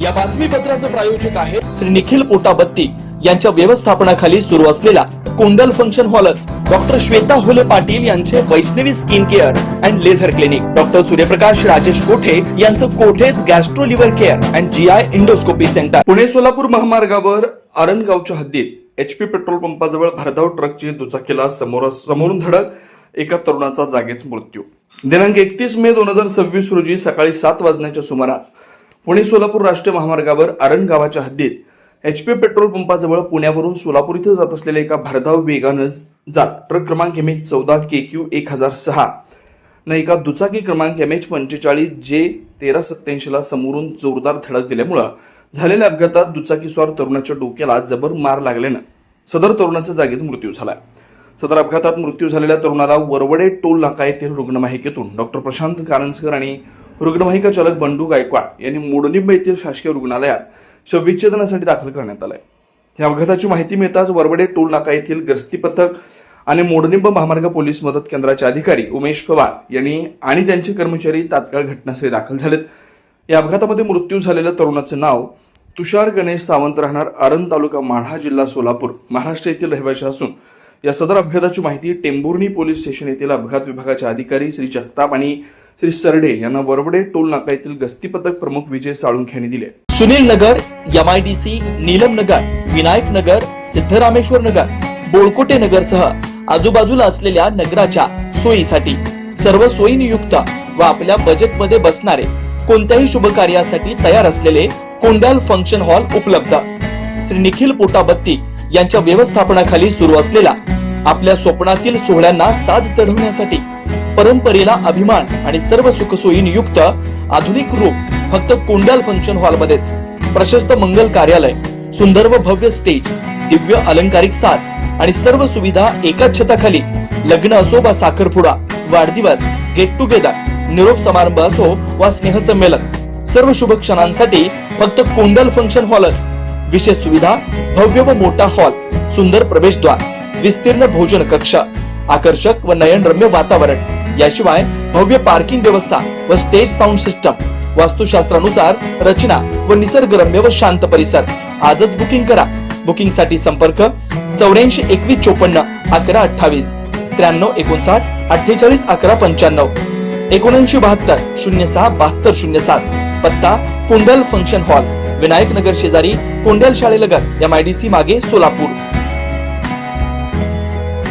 या बातमीपत्राचे प्रायोजक आहे श्री निखिल पोटाबत्ती यांच्या व्यवस्थापनाखाली सुरू असलेला कुंडल फंक्शन हॉलच डॉक्टर श्वेता होले पाटील यांचे Vaishnavi skin care and laser clinic, doctor Suryaprakash Rajesh Kothe यांचं कोठेज gastro liver care and GI endoscopy centre, Pune Solapur महामार्गावर आरणगावच्या हद्दीत एचपी पेट्रोल पंपाजवळ भरधाव ट्रकची दुचाकीला समोरून धडक, एका तरुणाचा जागीच मृत्यू. दिनांक 31 मे 2026 रोजी सकाळी 7 वाजण्याच्या सुमारास पुणे सोलापूर राष्ट्रीय महामार्गावर आरण गावाच्या हद्दीत एचपी पेट्रोल पंपाजवळ पुण्यावरून सोलापूर इथं जात असलेल्या एका भरधाव वेगानं जात ट्रक क्रमांक MH14 KQ 1006 न एका दुचाकी क्रमांक MH45 J 1387 ला समोरून जोरदार धडक दिल्यामुळे झालेल्या अपघातात दुचाकीस्वार तरुणाच्या डोक्याला जबर मार लागल्यानं सदर तरुणाचा जागीच मृत्यू झाला. सदर अपघातात मृत्यू झालेल्या तरुणाला वरवडे टोल नाका येथील रुग्णवाहिकेतून डॉक्टर प्रशांत कारंजकर आणि रुग्णवाहिका चालक बंडू गायकवाड यांनी मोडनिंब येथील शासकीय रुग्णालयात शवविच्छेदनासाठी दाखल करण्यात आले. या अपघाताची माहिती मिळताच वरवडे टोल नाका येथील गस्ती पथक आणि मोडनिंब महामार्ग पोलीस मदत केंद्राचे अधिकारी उमेश पवार यांनी आणि त्यांचे कर्मचारी तात्काळ घटनास्थळी दाखल झालेत. या अपघातामध्ये मृत्यू झालेल्या तरुणाचे नाव तुषार गणेश सावंत, राहणार आरण तालुका माढा, जिल्हा सोलापूर, महाराष्ट्र येथील रहिवासी असून या सदर अपघाताची माहिती टेंभुर्णी पोलीस स्टेशन येथील अपघात विभागाचे अधिकारी श्री जगताप आणि श्री सरडे यांना वरवडे टोल नाका येथील गस्ती पथक प्रमुख विजय साळुंखे यांनी दिले. सुनील नगर, MIDC, नीलम नगर, विनायक नगर, सिद्धरामेश्वर नगर, बोळकोटे नगर सह आजूबाजूला असलेल्या नगराच्या सोयीसाठी सर्व सोयीनियुक्त व आपल्या बजेटमध्ये बसणारे कोणत्याही शुभ कार्यासाठी तयार असलेले कुंडल फंक्शन हॉल उपलब्ध. श्री निखिल पोटाबत्ती यांच्या व्यवस्थापनाखाली सुरू असलेला आपल्या स्वप्नातील सोहळ्यांना साज चढवण्यासाठी परंपरेला अभिमान आणि सर्व सुखसोयी युक्त आधुनिक रूप फक्त कुंडल फंक्शन हॉल मध्येच. प्रशस्त मंगल कार्यालय, सुंदर व भव्य स्टेज, दिव्य अलंकारिक साज आणि सर्व सुविधा एकाच छताखाली. लग्न असो वा साखरपुडा, वाढदिवस, गेट टुगेदर, निरोप समारंभ असो वा स्नेहसंमेलन, सर्व शुभ क्षणांसाठी फक्त कुंडल फंक्शन हॉलच. विशेष सुविधा, भव्य व मोठा हॉल, सुंदर प्रवेशद्वार, विस्तीर्ण भोजन कक्ष, आकर्षक व नयनरम्य वातावरण, याशिवाय भव्य पार्किंग व्यवस्था व स्टेज साऊंड सिस्टम, वास्तुशास्त्रानुसार रचना व निसर्गरम्य व शांत परिसर. आजच बुकिंग करा. बुकिंग साठी संपर्क 84 21 54 11 28 93 59 48 11 95 79 72 06 72 07. पत्ता कुंडल फंक्शन हॉल, विनायक नगर शेजारी, कुंडल शाळेलगत, MIDC मागे, सोलापूर.